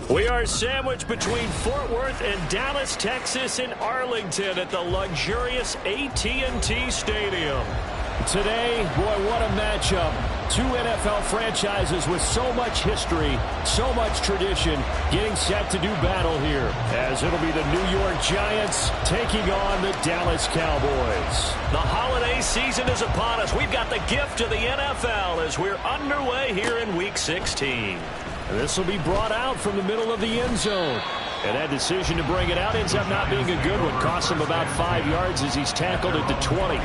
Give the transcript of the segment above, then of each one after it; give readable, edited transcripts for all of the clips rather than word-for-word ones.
We are sandwiched between Fort Worth and Dallas, Texas, in Arlington at the luxurious AT&T Stadium. Today, boy, what a matchup. Two NFL franchises with so much history, so much tradition, getting set to do battle here, as it'll be the New York Giants taking on the Dallas Cowboys. The holiday season is upon us. We've got the gift of the NFL as we're underway here in Week 16. And this will be brought out from the middle of the end zone. And that decision to bring it out ends up not being a good one. Costs him about 5 yards as he's tackled at the 20.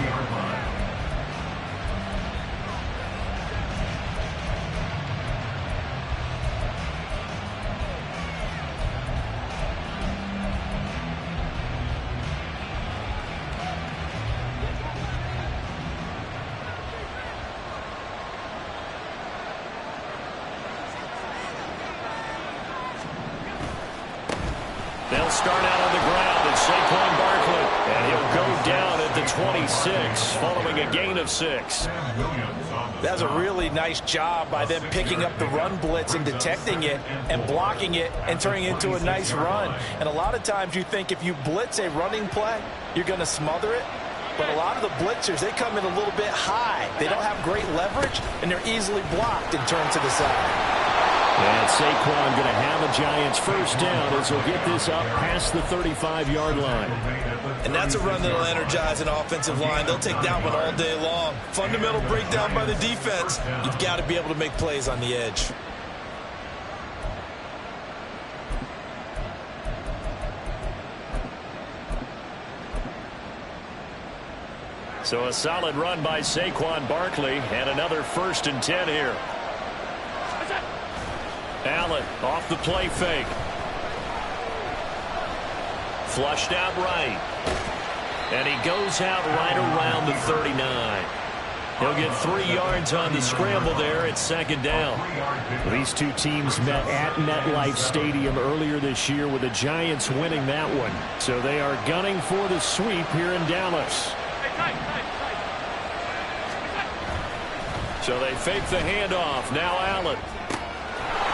They'll start out on the ground at Saquon Barkley, and he'll go down at the 26 following a gain of 6. That's a really nice job by them picking up the run blitz and detecting it and blocking it and turning it into a nice run. And a lot of times you think if you blitz a running play, you're going to smother it. But a lot of the blitzers, they come in a little bit high. They don't have great leverage, and they're easily blocked and turned to the side. And Saquon going to have a Giants first down as he'll get this up past the 35-yard line. And that's a run that'll energize an offensive line. They'll take that one all day long. Fundamental breakdown by the defense. You've got to be able to make plays on the edge. So a solid run by Saquon Barkley and another 1st and 10 here. Allen off the play fake. Flushed out right. And he goes out right around the 39. He'll get 3 yards on the scramble there at 2nd down. These two teams met at MetLife Stadium earlier this year with the Giants winning that one. So they are gunning for the sweep here in Dallas. So they fake the handoff. Now Allen.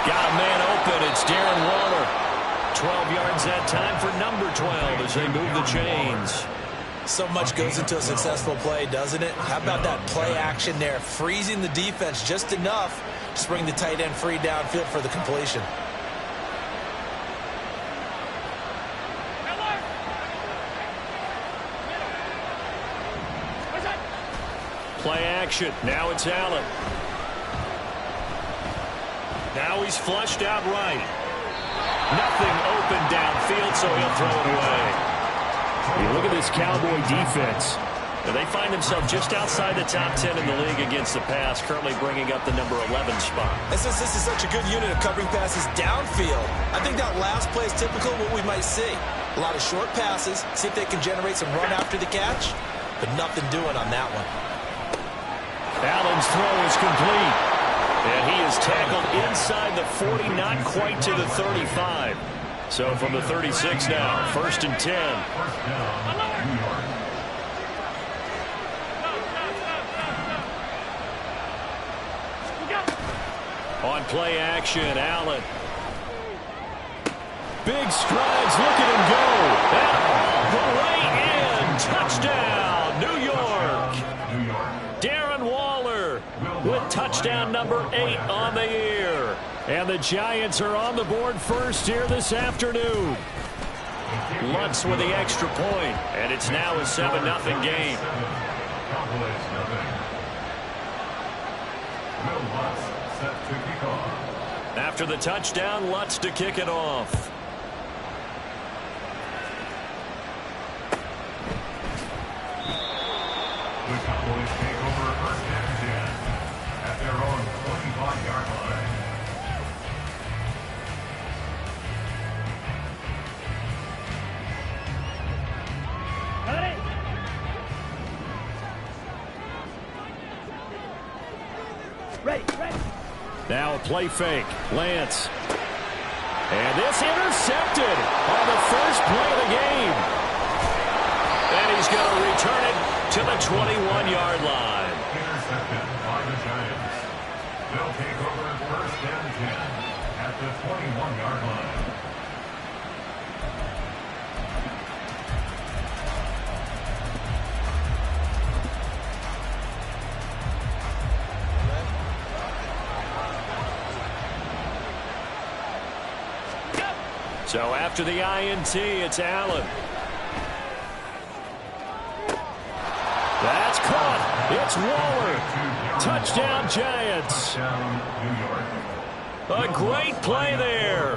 Got a man open. It's Darren Waller. 12 yards that time for number 12 as they move the chains. So much goes into a successful play, doesn't it? How about that play action there? Freezing the defense just enough to bring the tight end free downfield for the completion. Play action. Now it's Allen. Now he's flushed out right. Nothing open downfield, so he'll throw it away. You look at this Cowboy defense. And they find themselves just outside the top 10 in the league against the pass, currently bringing up the number 11 spot. And since this is such a good unit of covering passes downfield, I think that last play is typical of what we might see. A lot of short passes, see if they can generate some run after the catch, but nothing doing on that one. Allen's throw is complete. And he is tackled inside the 40, not quite to the 35. So from the 36 now, 1st and 10. On play action, Allen. Big strides, look at him go. And the way in, touchdown, New York. Darren Waller with touchdown number 8 on the year. And the Giants are on the board first here this afternoon. Lutz with the extra point, and it's now a 7-0 game. After the touchdown, Lutz to kick it off. The Cowboys take over 1st and 10 at their own 25-yard line. Ready. Now a play fake. Lance. And this intercepted on the first play of the game. And he's going to return it to the 21-yard line. Intercepted by the Giants. They'll take over 1st and 10. at the 21-yard line. So after the INT, it's Allen. That's caught. It's Waller. Touchdown, Giants. A great play there.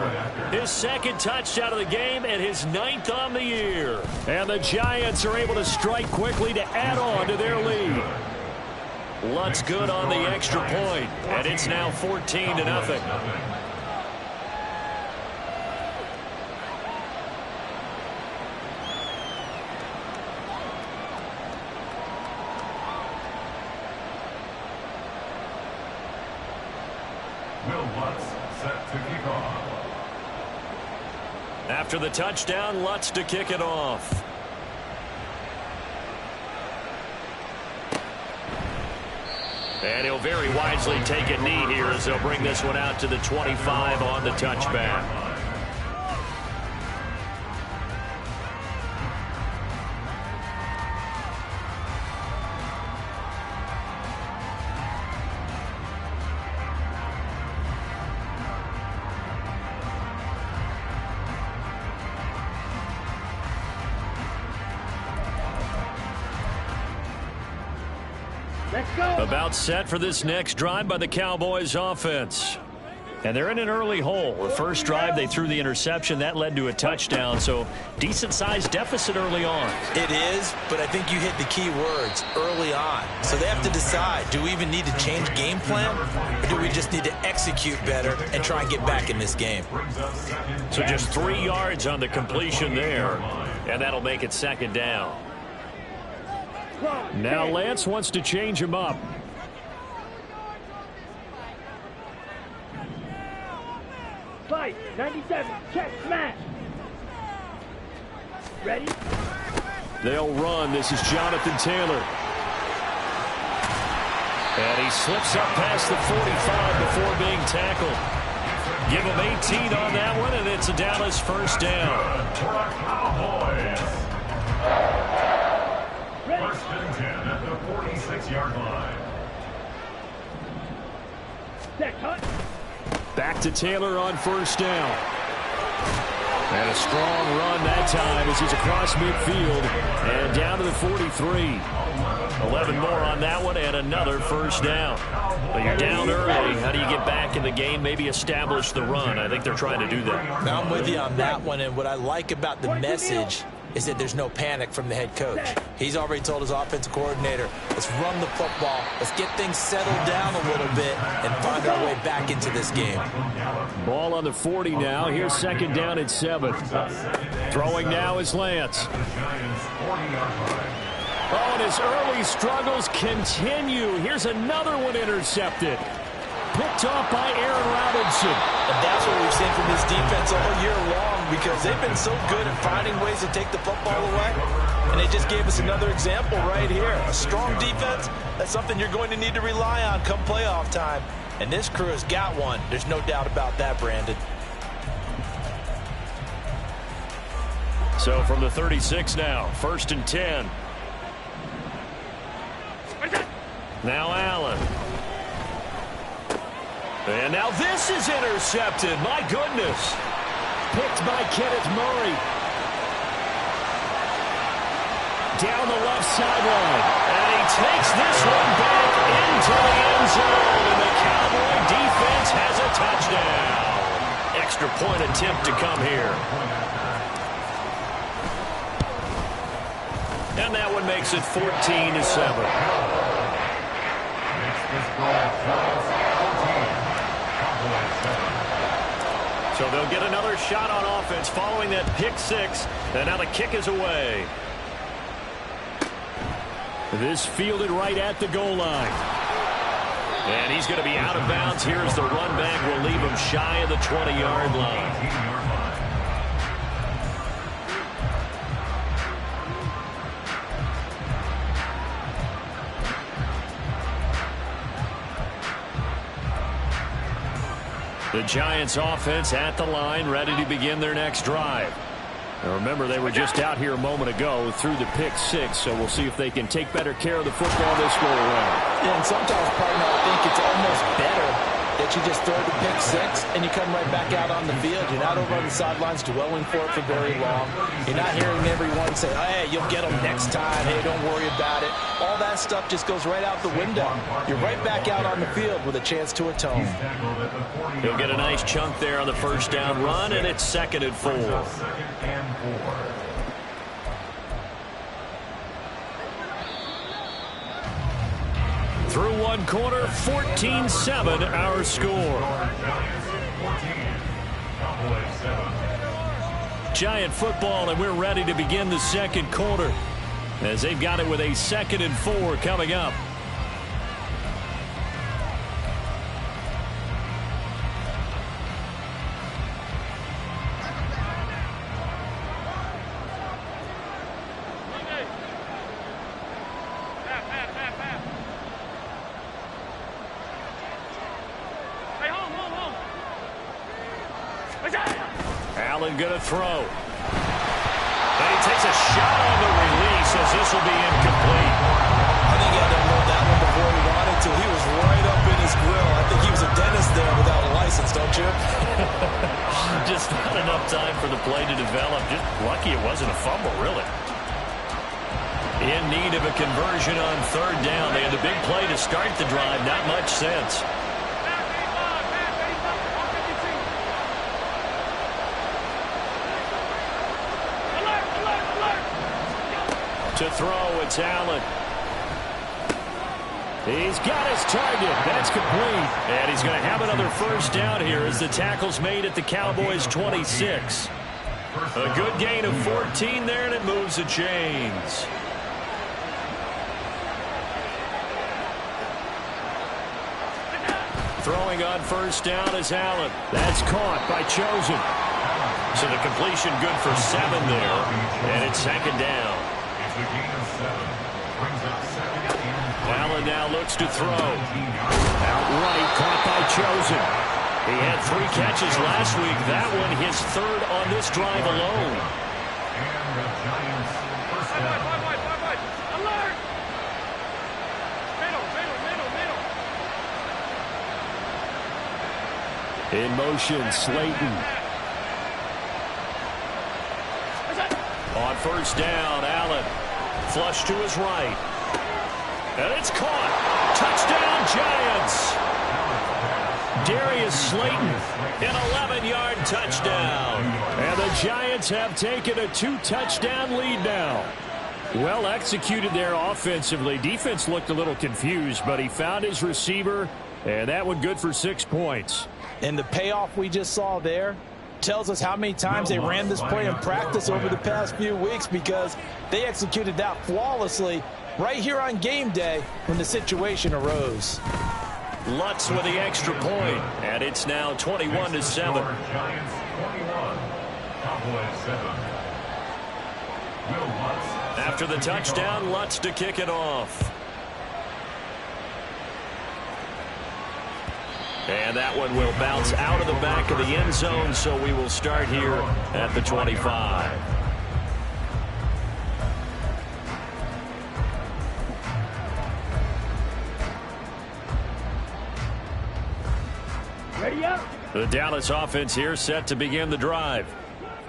His second touchdown of the game and his 9th on the year. And the Giants are able to strike quickly to add on to their lead. Lutz good on the extra point, and it's now 14-0. Set to kick off. After the touchdown, Lutz to kick it off. And he'll very wisely take a knee here as they'll bring this one out to the 25 on the touchback. About set for this next drive by the Cowboys offense. And they're in an early hole. The first drive, they threw the interception. That led to a touchdown, so decent-sized deficit early on. It is, but I think you hit the key words, early on. So they have to decide, do we even need to change game plan, or do we just need to execute better and try and get back in this game? So just 3 yards on the completion there, and that'll make it second down. Now Lance wants to change him up. Fight, 97, check, smash. Ready? They'll run. This is Jonathan Taylor. And he slips up past the 45 before being tackled. Give him 18 on that one, and it's a Dallas first down. Cowboys. First and 10 at the 46-yard line. Set, cut. Back to Taylor on first down. And a strong run that time as he's across midfield and down to the 43. 11 more on that one and another first down. But you're down early. How do you get back in the game? Maybe establish the run. I think they're trying to do that. Now I'm with you on that one, and what I like about the message is that there's no panic from the head coach. He's already told his offensive coordinator, let's run the football, let's get things settled down a little bit and find our way back into this game. Ball on the 40 now. Here's second down at 7. Throwing now is Lance. Oh, and his early struggles continue. Here's another one intercepted. Picked off by Aaron Robinson. And that's what we've seen from this defense all year long, because they've been so good at finding ways to take the football away. And they just gave us another example right here. A strong defense, that's something you're going to need to rely on come playoff time. And this crew has got one. There's no doubt about that, Brandon. So from the 36 now, first and 10. Now Allen. And now this is intercepted. My goodness. Picked by Kenneth Murray. Down the left sideline. And he takes this one back into the end zone. And the Cowboy defense has a touchdown. Extra point attempt to come here. And that one makes it 14-7. So they'll get another shot on offense following that pick 6. And now the kick is away. This fielded right at the goal line. And he's going to be out of bounds here as the run back will leave him shy of the 20-yard line. The Giants offense at the line, ready to begin their next drive. Now remember, they were just out here a moment ago through the pick six, so we'll see if they can take better care of the football this go around. Yeah, and sometimes, partner, I think it's almost better that you just throw the pick six and you come right back out on the field. You're not over on the sidelines dwelling for it for very long. You're not hearing everyone say, hey, you'll get them next time. Hey, don't worry about it. All that stuff just goes right out the window. You're right back out on the field with a chance to atone. He'll get a nice chunk there on the first down run, and it's 2nd and 4. Through one quarter, 14-7 our score. Giant football, and we're ready to begin the second quarter as they've got it with a 2nd and 4 coming up. Allen going to throw. And he takes a shot on the release as this will be incomplete. I think he had to unload that one before he wanted to. He was right up in his grill. I think he was a dentist there without a license, don't you? Just not enough time for the play to develop. Just lucky it wasn't a fumble, really. In need of a conversion on 3rd down. They had the big play to start the drive. Not much sense. To throw, it's Allen. He's got his target. That's complete. And he's going to have another first down here as the tackle's made at the Cowboys' 26. A good gain of 14 there, and it moves the chains. Throwing on first down is Allen. That's caught by Chosen. So the completion good for 7 there, and it's 2nd down. Allen now looks to throw. Outright caught by Chosen. He had 3 catches last week. That one his 3rd on this drive alone. In motion, Slayton. On first down, Allen. Flush to his right. And it's caught. Touchdown, Giants. Darius Slayton, an 11-yard touchdown. And the Giants have taken a 2-touchdown lead now. Well executed there offensively. Defense looked a little confused, but he found his receiver, and that one good for 6 points. And the payoff we just saw there tells us how many times they ran this play in practice over the past few weeks, because they executed that flawlessly right here on game day when the situation arose. Lutz with the extra point, and it's now 21-7. After the touchdown, Lutz to kick it off. And that one will bounce out of the back of the end zone, so we will start here at the 25. Ready up. The Dallas offense here set to begin the drive.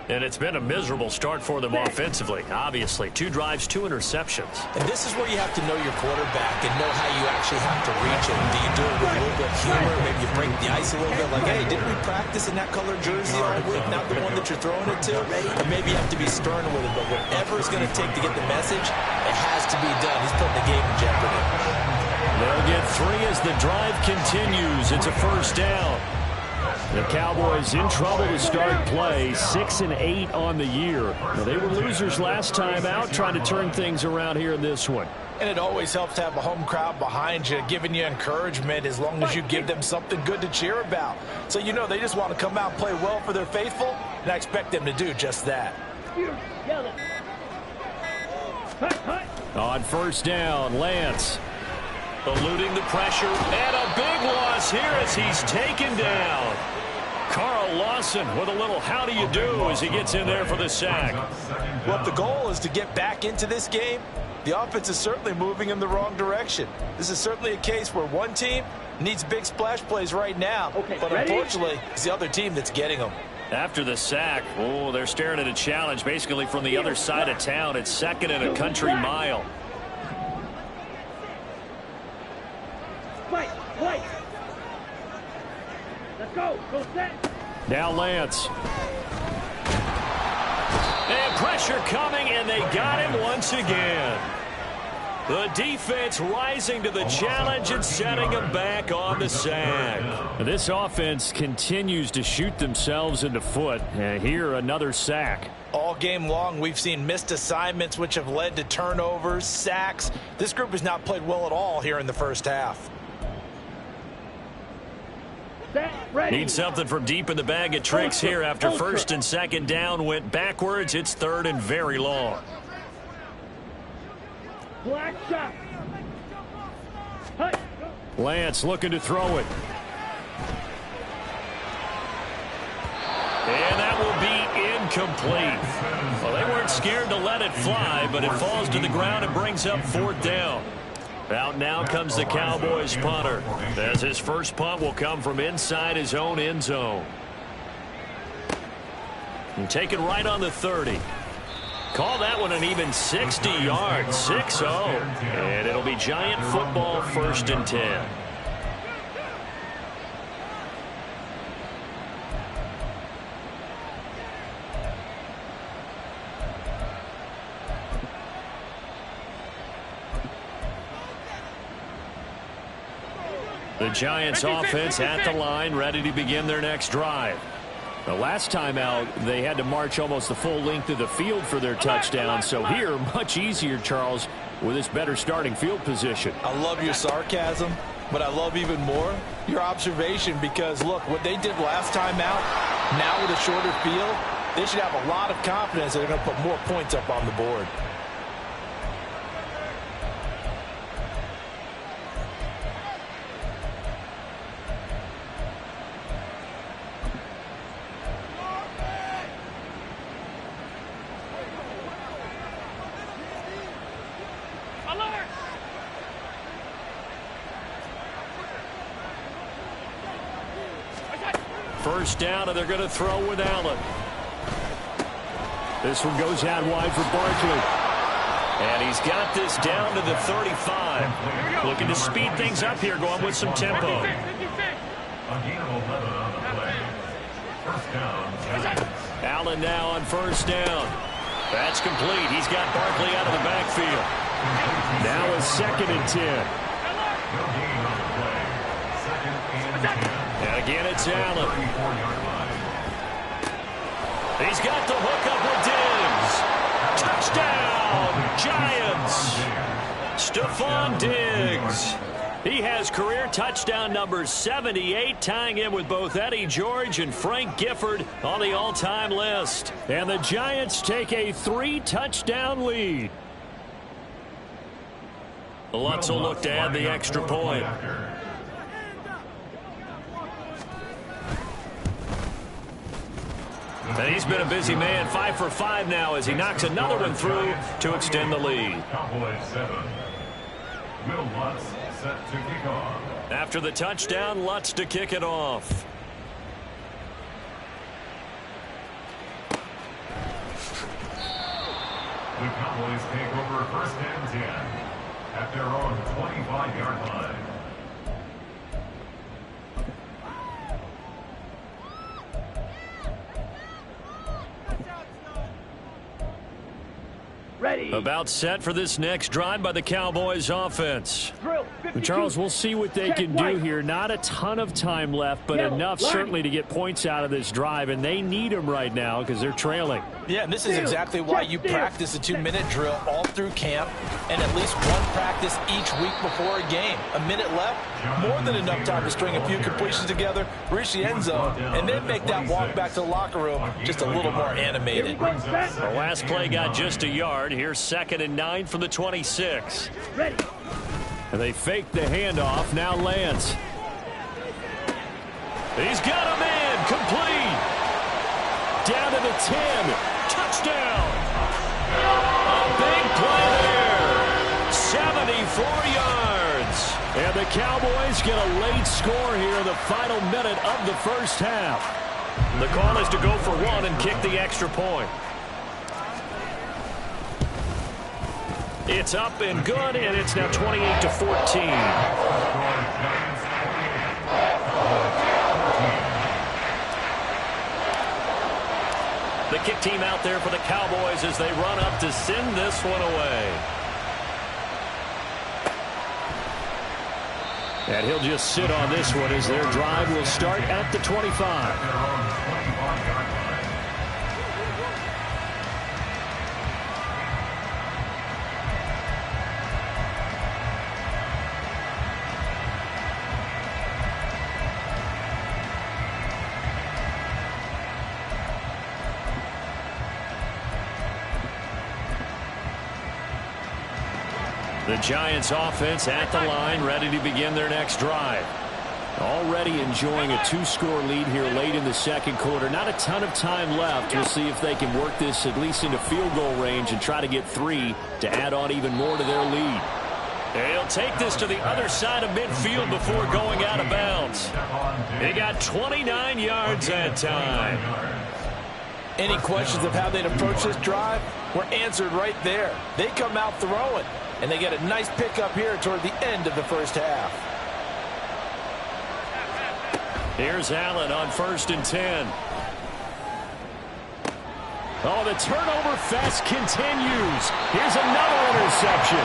And it's been a miserable start for them offensively, obviously. 2 drives, 2 interceptions. And this is where you have to know your quarterback and know how you actually have to reach him. Do you do it with a little bit of humor? Maybe you break the ice a little bit, like, hey, didn't we practice in that colored jersey all week, not the one that you're throwing it to? And maybe you have to be stern with it, but whatever it's going to take to get the message, it has to be done. He's putting the game in jeopardy. They'll get 3 as the drive continues. It's a first down. The Cowboys in trouble to start play, 6-8 on the year. Now, they were losers last time out, trying to turn things around here in this one. And it always helps to have a home crowd behind you, giving you encouragement as long as you give them something good to cheer about. So you know they just want to come out and play well for their faithful, and I expect them to do just that. Hut, hut. On first down, Lance. Eluding the pressure, and a big loss here as he's taken down. Carl Lawson with a little how do you do as he gets in there for the sack. Well, if the goal is to get back into this game, the offense is certainly moving in the wrong direction. This is certainly a case where one team needs big splash plays right now, but unfortunately, it's the other team that's getting them. After the sack, oh, they're staring at a challenge basically from the other side of town. It's 2nd and a country mile. Fight. Let's go. Go set. Now Lance. And pressure coming, and they got him once again. The defense rising to the challenge and setting him back on the sack. This offense continues to shoot themselves in the foot. And here, another sack. All game long, we've seen missed assignments, which have led to turnovers, sacks. This group has not played well at all here in the first half. Need something from deep in the bag of tricks here after 1st and 2nd down went backwards. It's 3rd and very long. Black shot. Lance looking to throw it. And that will be incomplete. Well, they weren't scared to let it fly, but it falls to the ground and brings up 4th down. Out now comes the Cowboys punter, as his first punt will come from inside his own end zone. And taken right on the 30. Call that one an even 60 yards, 6-0. And it'll be Giant football, 1st and 10. The Giants offense at the line, ready to begin their next drive. The last time out, they had to march almost the full length of the field for their touchdown. So here, much easier, Charles, with this better starting field position. I love your sarcasm, but I love even more your observation, because, look, what they did last time out, now with a shorter field, they should have a lot of confidence that they're going to put more points up on the board. First down, and they're going to throw with Allen. This one goes out wide for Barkley. And he's got this down to the 35. Looking to speed things up here, going with some tempo. A gain of 11 on the play. First down. Allen now on 1st down. That's complete. He's got Barkley out of the backfield. Now a 2nd and 10. No gain on the play. 2nd and 10. And again, it's Allen. 34-yard line. He's got the hook up with Diggs. Touchdown, Giants. Stephon Diggs. He has career touchdown number 78, tying him with both Eddie George and Frank Gifford on the all-time list. And the Giants take a 3-touchdown lead. Lutz will look to add the extra point. And he's been a busy man, 5 for 5 now as he knocks another one through to extend the lead. Cowboys 7. Will Lutz set to kick off. After the touchdown, Lutz to kick it off. The Cowboys take over 1st and 10 at their own 25-yard line. Ready. About set for this next drive by the Cowboys offense. Drill. Charles, we'll see what they can do here. Not a ton of time left, but enough certainly to get points out of this drive, and they need them right now because they're trailing. Yeah, and this is exactly why you practice a 2-minute drill all through camp and at least one practice each week before a game. A minute left, more than enough time to string a few completions together, reach the end zone, and then make that walk back to the locker room just a little more animated. The last play got just a yard. Here's 2nd and 9 from the 26. Ready. And they fake the handoff. Now Lance. He's got a man. Complete. Down to the 10. Touchdown. A big play there. 74 yards. And the Cowboys get a late score here in the final minute of the first half. The call is to go for one and kick the extra point. It's up and good, and it's now 28-14. The kick team out there for the Cowboys as they run up to send this one away. And he'll just sit on this one as their drive will start at the 25. The Giants offense at the line, ready to begin their next drive. Already enjoying a 2-score lead here late in the second quarter. Not a ton of time left. We'll see if they can work this at least into field goal range and try to get 3 to add on even more to their lead. They'll take this to the other side of midfield before going out of bounds. They got 29 yards that time. Any questions of how they'd approach this drive were answered right there. They come out throwing, and they get a nice pickup here toward the end of the first half. Here's Allen on 1st and 10. Oh, the turnover fest continues. Here's another interception.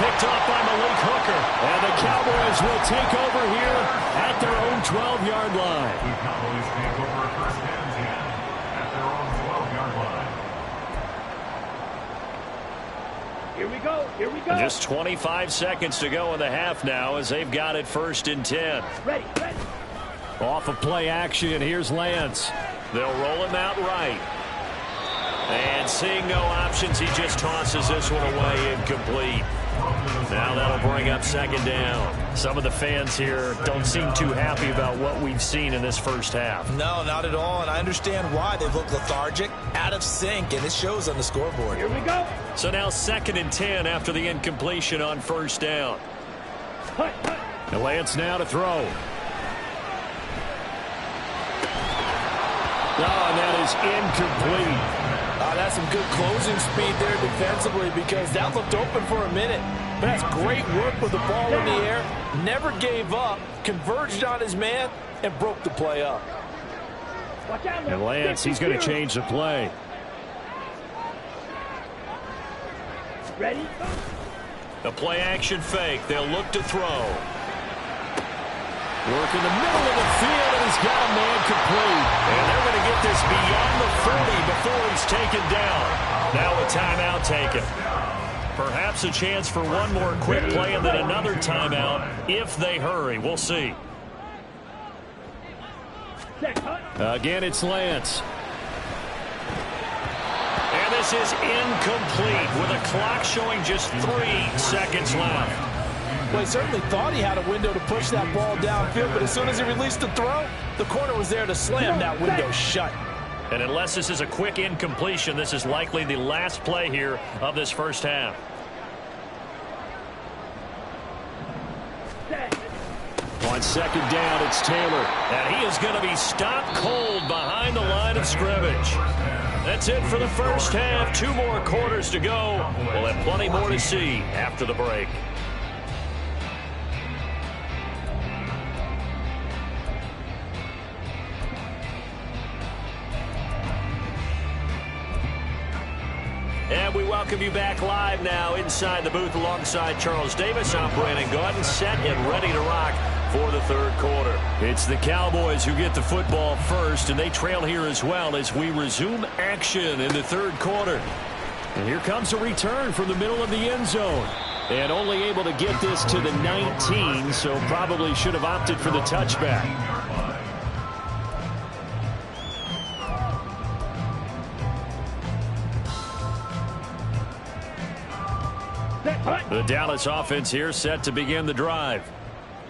Picked off by Malik Hooker. And the Cowboys will take over here at their own 12-yard line. The Cowboys take over 1st and 10 at their own 12-yard line. Here we go. Here we go. Just 25 seconds to go in the half now as they've got it 1st and 10. Ready. Off of play action, here's Lance. They'll roll him out right. And seeing no options, he just tosses this one away incomplete. Now that'll bring up 2nd down. Some of the fans here don't seem too happy about what we've seen in this first half. No, not at all, and I understand why. They look lethargic, out of sync, and it shows on the scoreboard. Here we go. So now 2nd and 10 after the incompletion on 1st down. And Lance now to throw. Oh, and that is incomplete. That's some good closing speed there defensively because that looked open for a minute. But that's great work with the ball in the air. Never gave up, converged on his man, and broke the play up. Watch out. And Lance, he's going to change the play. Ready? The play action fake. They'll look to throw. Work in the middle of the field, and he's got a man complete. And they're going to get this beyond the 40 before he's taken down. Now a timeout taken. Perhaps a chance for one more quick play and then another timeout if they hurry. We'll see. Again, it's Lance. And this is incomplete with a clock showing just 3 seconds left. Well, he certainly thought he had a window to push that ball downfield, but as soon as he released the throw, the corner was there to slam that window shut. And unless this is a quick incompletion, this is likely the last play here of this first half. On 2nd down, it's Taylor. And he is going to be stopped cold behind the line of scrimmage. That's it for the first half. 2 more quarters to go. We'll have plenty more to see after the break. And we welcome you back live now inside the booth alongside Charles Davis. I'm Brandon Gaudin, set and ready to rock for the 3rd quarter. It's the Cowboys who get the football first, and they trail here as well as we resume action in the 3rd quarter. And here comes a return from the middle of the end zone. And only able to get this to the 19, so probably should have opted for the touchback. The Dallas offense here set to begin the drive.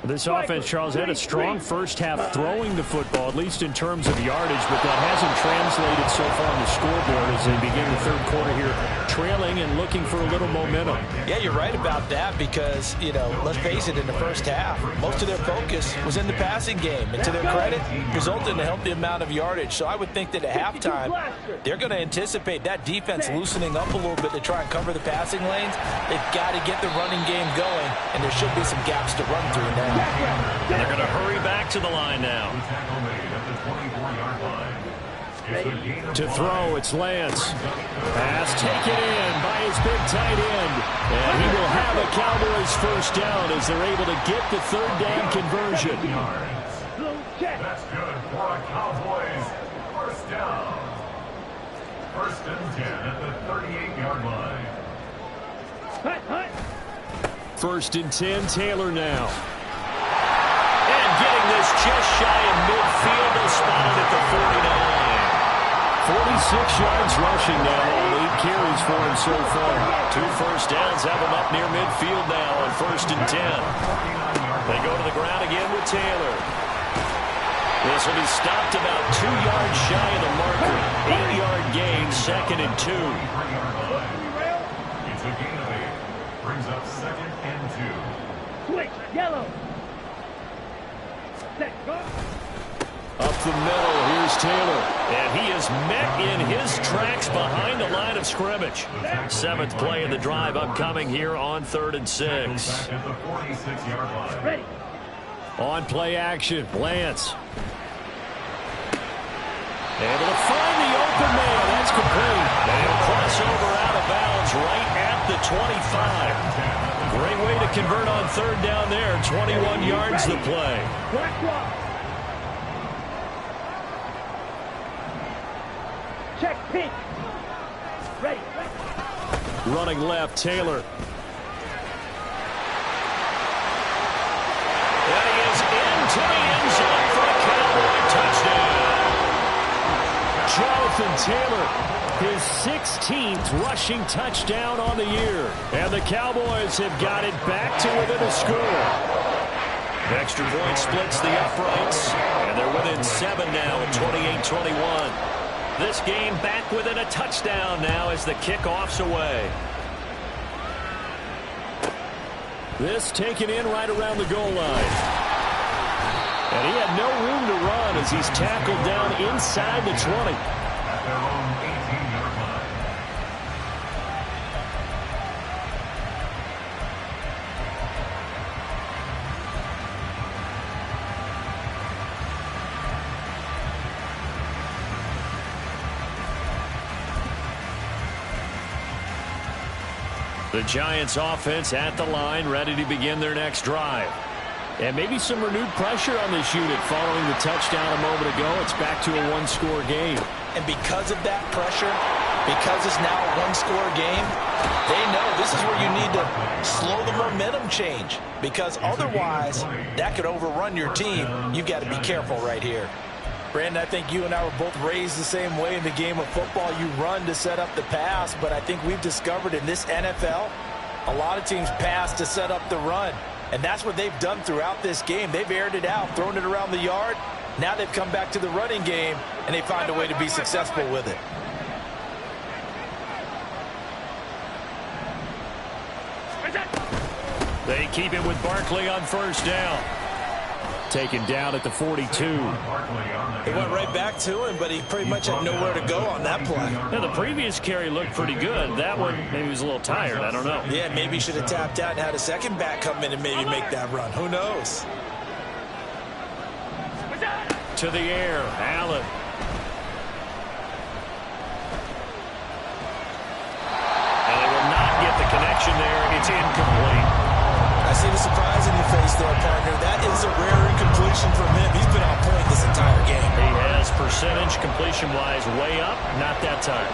This offense, Charles, had a strong first half throwing the football, at least in terms of yardage, but that hasn't translated so far on the scoreboard as they begin the third quarter here, trailing and looking for a little momentum. Yeah, you're right about that because, you know, let's face it, in the first half, most of their focus was in the passing game. And to their credit, resulted in a healthy amount of yardage. So I would think that at halftime, they're going to anticipate that defense loosening up a little bit to try and cover the passing lanes. They've got to get the running game going, and there should be some gaps to run through now. And they're going to hurry back to the line now. To throw, it's Lance. Pass taken in by his big tight end. And he will have a Cowboys first down as they're able to get the third down conversion. That's good for a Cowboys first down. First and 10 at the 38-yard line. First and 10, Taylor now. Getting this just shy of midfield. They spotted at the 49. 46 yards rushing now. 8 carries for him so far. 2 first downs have him up near midfield now on first and 10. They go to the ground again with Taylor. This will be stopped about 2 yards shy of the marker. 8-yard gain, second and 2. It's a gain of 8. Brings up second and 2. Switch, yellow. Up the middle, here's Taylor. And he is met in his tracks behind the line of scrimmage. 7th play of the drive upcoming here on 3rd and 6. Ready. On play action, Lance. Able to find the open man. That's complete. And he'll cross over out of bounds right at the 25. Great way to convert on 3rd down there. 21 yards the play. Check pink. Ready. Running left, Taylor. And he is into the end zone for a Cowboy touchdown. Jonathan Taylor, his 16th rushing touchdown on the year. And the Cowboys have got it back to within a score. Extra point splits the uprights. And they're within 7 now at 28-21. This game back within a touchdown now as the kickoff's away. This taken in right around the goal line. And he had no room to run as he's tackled down inside the 20. At their own 18-yard line. The Giants offense at the line, ready to begin their next drive. And maybe some renewed pressure on this unit following the touchdown a moment ago. It's back to a one-score game. And because of that pressure, because it's now a one-score game, they know this is where you need to slow the momentum change. Because otherwise, that could overrun your team. You've got to be careful right here. Brandon, I think you and I were both raised the same way in the game of football. You run to set up the pass, but I think we've discovered in this NFL, a lot of teams pass to set up the run. And that's what they've done throughout this game. They've aired it out, thrown it around the yard. Now they've come back to the running game, and they find a way to be successful with it. They keep it with Barkley on first down. Taken down at the 42. They went right back to him, but he pretty much had nowhere to go on that play. Yeah, the previous carry looked pretty good. That one, maybe he was a little tired. I don't know. Yeah, maybe he should have tapped out and had a second back come in and maybe make that run. Who knows? To the air, Allen. And they will not get the connection there. It's incomplete. I see the surprise in your face there, partner. That is a rare incompletion from him. He's been on point this entire game. He has percentage completion-wise way up. Not that time.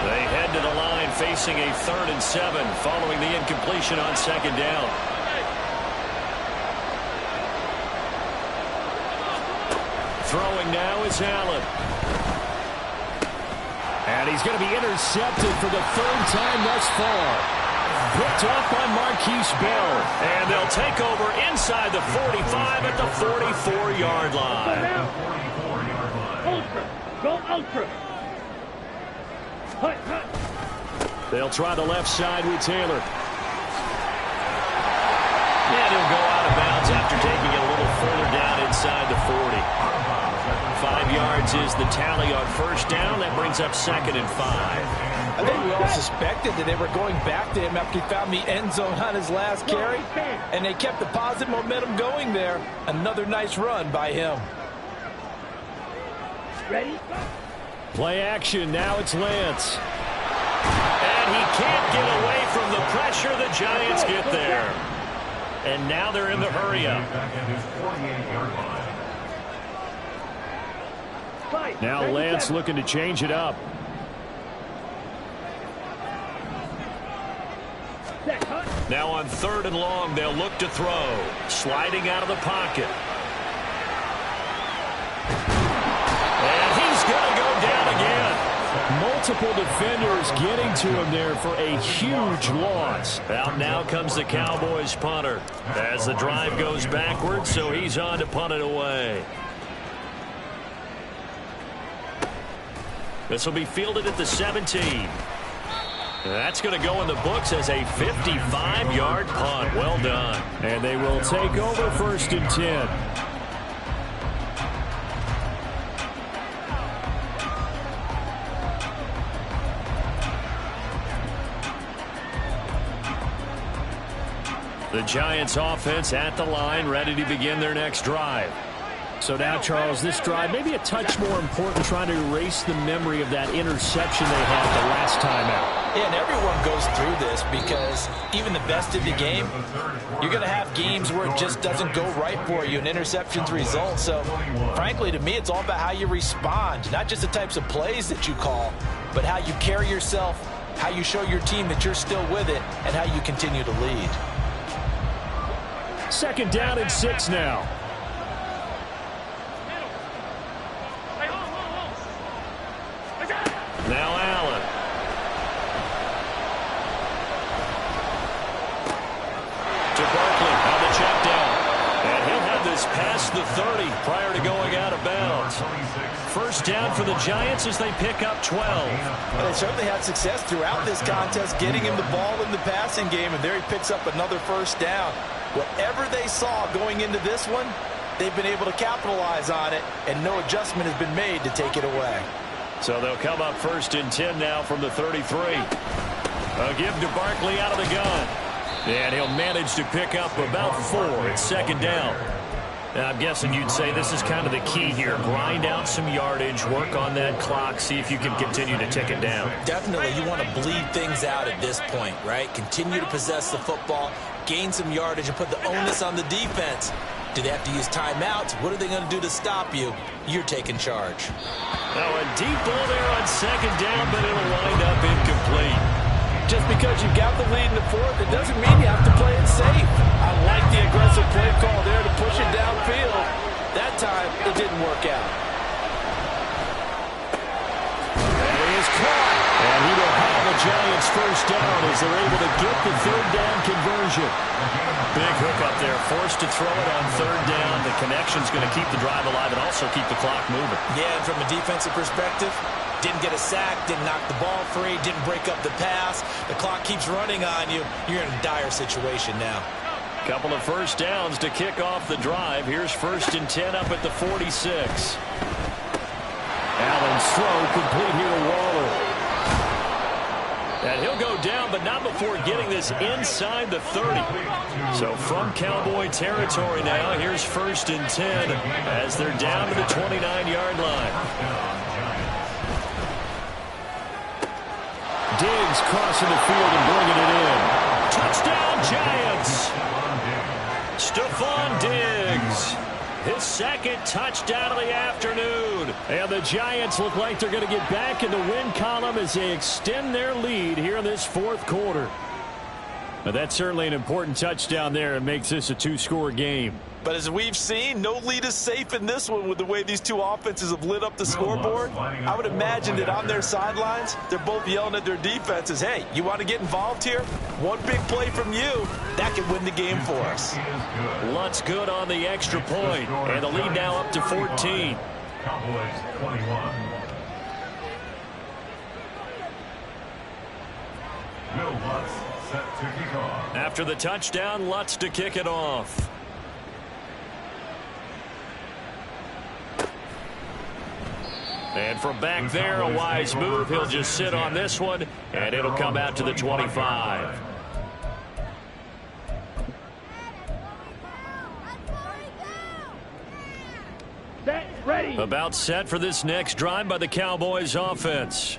They head to the line facing a 3rd and 7 following the incompletion on 2nd down. Throwing now is Allen. And he's going to be intercepted for the 3rd time thus far. picked off by Marquise Bell. And they'll take over inside the 45 at the 44-yard line. Ultra. Go ultra. Hut, hut. They'll try the left side with Taylor. And he'll go out of bounds after taking it a little further down inside the 40. 5 yards is the tally on first down. That brings up 2nd and 5. I think we all suspected that they were going back to him after he found the end zone on his last carry, and they kept the positive momentum going there. Another nice run by him. Ready? Play action. Now it's Lance. And he can't get away from the pressure. The Giants get there. And now they're in the hurry-up. Now Lance looking to change it up. Now on 3rd and long, they'll look to throw. Sliding out of the pocket. And he's going to go down again. Multiple defenders getting to him there for a huge loss. Out now comes the Cowboys punter as the drive goes backwards, so he's on to punt it away. This will be fielded at the 17. That's going to go in the books as a 55-yard punt. Well done. And they will take over 1st and 10. The Giants offense at the line, ready to begin their next drive. So now, Charles, this drive maybe a touch more important, trying to erase the memory of that interception they had the last time out. Yeah, and everyone goes through this because even the best of the game, you're going to have games where it just doesn't go right for you, and interceptions result. So, frankly, to me, it's all about how you respond, not just the types of plays that you call, but how you carry yourself, how you show your team that you're still with it, and how you continue to lead. 2nd down and 6 now. Now Allen. To Barkley on the check down. And he'll have this past the 30 prior to going out of bounds. 1st down for the Giants as they pick up 12. Well, they certainly had success throughout this contest, getting him the ball in the passing game, and there he picks up another 1st down. Whatever they saw going into this one, they've been able to capitalize on it, and no adjustment has been made to take it away. So they'll come up 1st and 10 now from the 33. A give to Barkley out of the gun. And he'll manage to pick up about 4. It's 2nd down. Now, I'm guessing you'd say this is kind of the key here. Grind out some yardage, work on that clock, see if you can continue to tick it down. Definitely, you want to bleed things out at this point, right? Continue to possess the football, gain some yardage, and put the onus on the defense. Do they have to use timeouts? What are they going to do to stop you? You're taking charge. Now a deep ball there on 2nd down, but it'll wind up incomplete. Just because you've got the lead in the 4th, it doesn't mean you have to play it safe. I like the aggressive play call there to push it downfield. That time, it didn't work out. And he is caught. And he will have the Giants 1st down as they're able to get the 3rd down conversion. Big hook up there, forced to throw it on 3rd down. The connection's going to keep the drive alive and also keep the clock moving. Yeah, and from a defensive perspective, didn't get a sack, didn't knock the ball free, didn't break up the pass. The clock keeps running on you. You're in a dire situation now. Couple of 1st downs to kick off the drive. Here's 1st and 10 up at the 46. Allen's throw complete here to Waller. And he'll go down, but not before getting this inside the 30. So from Cowboy territory now, here's 1st and 10 as they're down to the 29-yard line. Diggs crossing the field and bringing it in. Touchdown, Giants! Stephon Diggs. His 2nd touchdown of the afternoon. And the Giants look like they're going to get back in the win column as they extend their lead here in this 4th quarter. But that's certainly an important touchdown there. It makes this a two-score game. But as we've seen, no lead is safe in this one with the way these two offenses have lit up the scoreboard. I would imagine that on their sidelines, they're both yelling at their defenses, hey, you want to get involved here? One big play from you, that could win the game for us. Lutz good on the extra point, and the lead now up to 14. Cowboys 21. Will Lutz set to kick off. After the touchdown, Lutz to kick it off. And from back there, a wise move. He'll just sit on this one, and it'll come out to the 25. Set, ready. About set for this next drive by the Cowboys offense.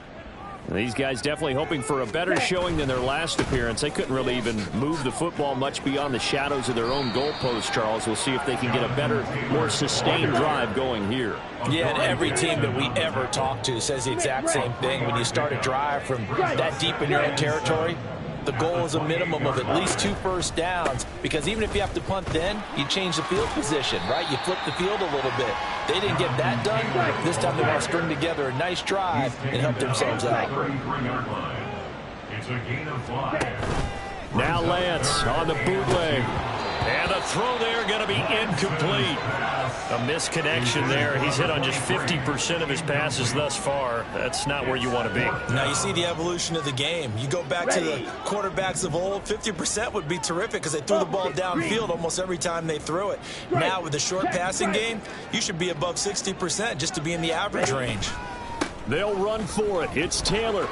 These guys definitely hoping for a better showing than their last appearance. They couldn't really even move the football much beyond the shadows of their own goalpost, Charles. We'll see if they can get a better, more sustained drive going here. Yeah, and every team that we ever talk to says the exact same thing. When you start a drive from that deep in your own territory, the goal is a minimum of at least 2 first downs, because even if you have to punt then, you change the field position, right? You flip the field a little bit. They didn't get that done. This time they want to string together a nice drive and help themselves out. It's a gain of 5. Now Lance on the bootleg. And the throw there going to be incomplete. A misconnection there. He's hit on just 50% of his passes thus far. That's not where you want to be. Now you see the evolution of the game. You go back to the quarterbacks of old, 50% would be terrific because they threw the ball downfield almost every time they threw it. Now with the short passing game, you should be above 60% just to be in the average range. They'll run for it. It's Taylor.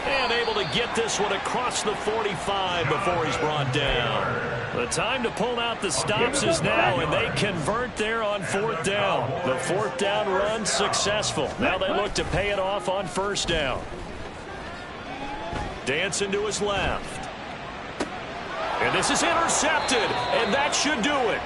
And able to get this one across the 45 before he's brought down. The time to pull out the stops is now, and they convert there on 4th down. The 4th down run successful. Now they look to pay it off on 1st down. Dancing to his left. And this is intercepted, and that should do it.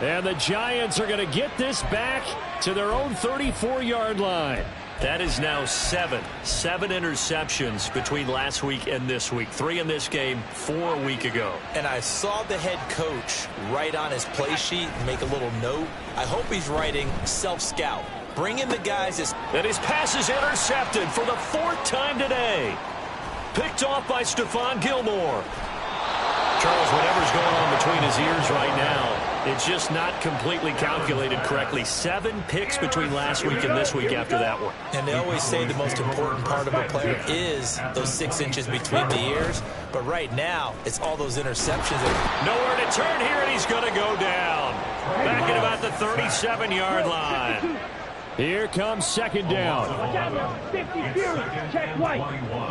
And the Giants are going to get this back to their own 34-yard line. That is now 7 interceptions between last week and this week. 3 in this game, 4 a week ago. And I saw the head coach write on his play sheet and make a little note. I hope he's writing self-scout. Bring in the guys. And his pass is intercepted for the 4th time today. Picked off by Stephon Gilmore. Charles, whatever's going on between his ears right now, it's just not completely calculated correctly. 7 picks between last week and this week after that one. And they always say the most important part of a player is those 6 inches between the ears. But right now, it's all those interceptions. Nowhere to turn here, and he's going to go down. Back at about the 37-yard line. Here comes 2nd down. Watch out now. 50 Fury. Check white.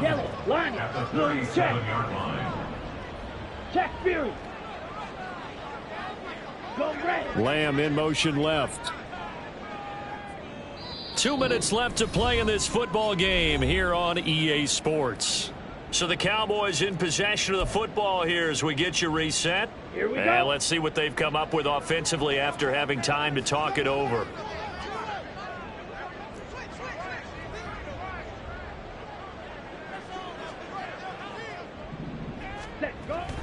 Yellow. Line it. Blue. Check. Check Fury. Go red. Lamb in motion left. 2 minutes left to play in this football game here on EA Sports. So the Cowboys in possession of the football here as we get you reset. Here we go. And let's see what they've come up with offensively after having time to talk it over.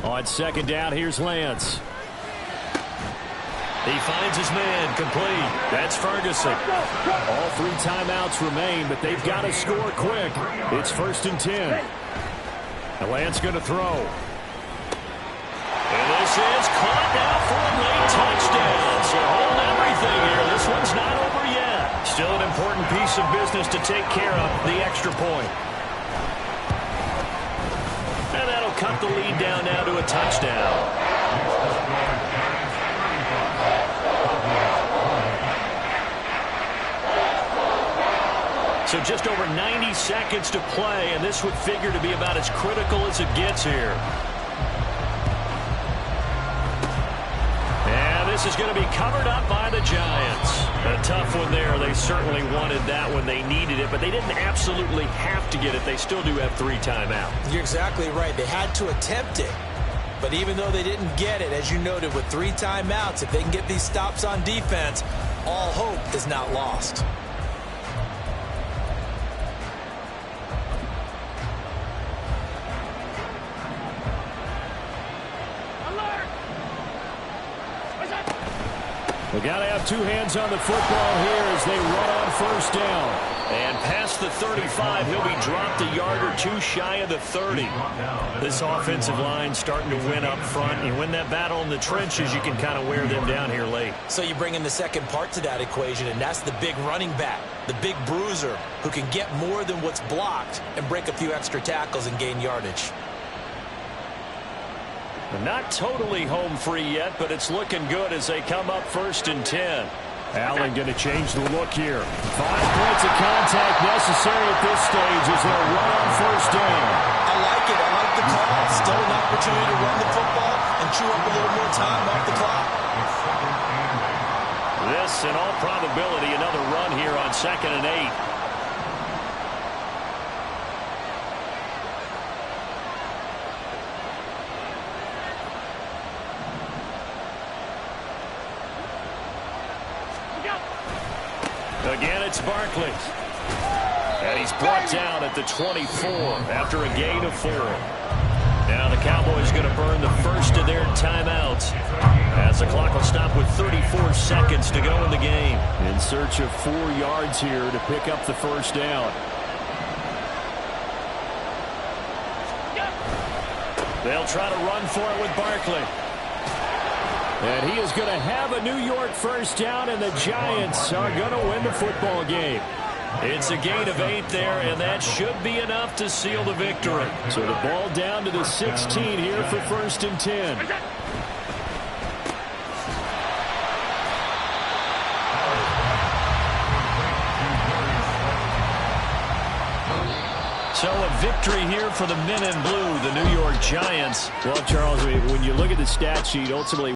On 2nd down, here's Lance. He finds his man, complete. That's Ferguson. All 3 timeouts remain, but they've got to score quick. It's 1st and 10. And Lance going to throw. And this is caught now for a late touchdown. So hold everything here. This one's not over yet. Still an important piece of business to take care of, the extra point. And that'll cut the lead down now to a touchdown. So just over 90 seconds to play, and this would figure to be about as critical as it gets here. And this is going to be covered up by the Giants. A tough one there. They certainly wanted that when they needed it, but they didn't absolutely have to get it. They still do have 3 timeouts. You're exactly right. They had to attempt it. But even though they didn't get it, as you noted, with 3 timeouts, if they can get these stops on defense, all hope is not lost. They got to have two hands on the football here as they run on first down. And past the 35, he'll be dropped a yard or two shy of the 30. This offensive line starting to win up front. You win that battle in the trenches, you can kind of wear them down here late. So you bring in the second part to that equation, and that's the big running back, the big bruiser, who can get more than what's blocked and break a few extra tackles and gain yardage. Not totally home free yet, but it's looking good as they come up 1st and 10. Allen going to change the look here. 5 points of contact necessary at this stage as they'll run on first down. I like it. I like the call. Still an opportunity to run the football and chew up a little more time off the clock. This, in all probability, another run here on 2nd and 8. Again, it's Barkley. And he's brought down at the 24 after a gain of 4. Now the Cowboys going to burn the first of their timeouts as the clock will stop with 34 seconds to go in the game. In search of 4 yards here to pick up the first down. They'll try to run for it with Barkley. And he is going to have a New York first down, and the Giants are going to win the football game. It's a gain of 8 there, and that should be enough to seal the victory. So the ball down to the 16 here for 1st and 10. So a victory here for the men in blue, the New York Giants. Well, Charles, when you look at the stat sheet, ultimately